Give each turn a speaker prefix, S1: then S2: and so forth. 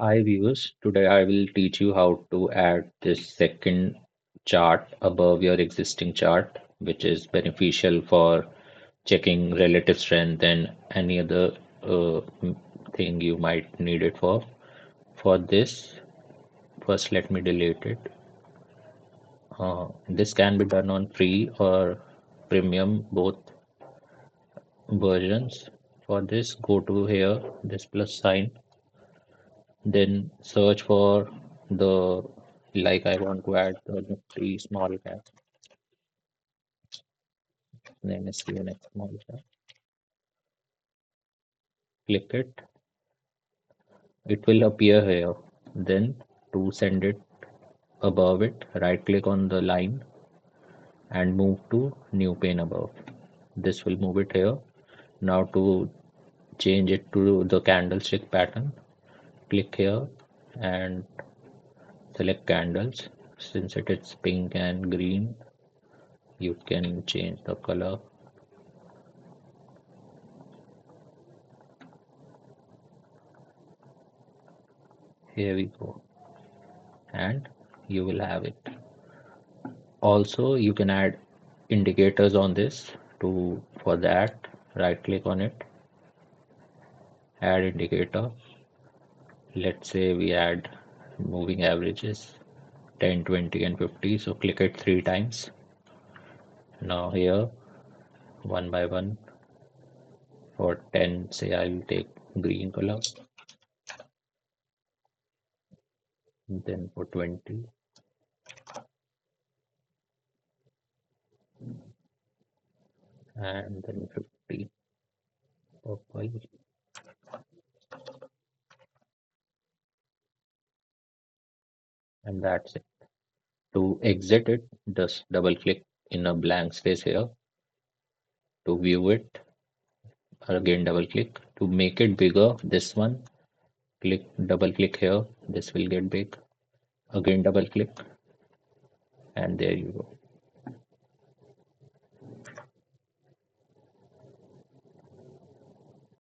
S1: Hi viewers, today I will teach you how to add this second chart above your existing chart, which is beneficial for checking relative strength and any other thing you might need it for. For this, first let me delete it. This can be done on free or premium, both versions. For this, go to here, this plus sign, then search for the like I want to add the three small cap. Name is given small cap. Click it. It will appear here. Then to send it above it, right click on the line and move to new pane above. This will move it here. Now to change it to the candlestick pattern, click here and select candles. Since it is pink and green, you can change the color. Here we go. And you will have it. Also, you can add indicators on this. To for that, right click on it, add indicator. Let's say we add moving averages 10, 20 and 50. So click it 3 times. Now here, one by one, for 10, say I'll take green color, then for 20, and then 50 purple, and that's it. To exit it, just double click in a blank space here. To view it, again double click. To make it bigger, this one, click double click here. This will get big. Again double click, and there you go.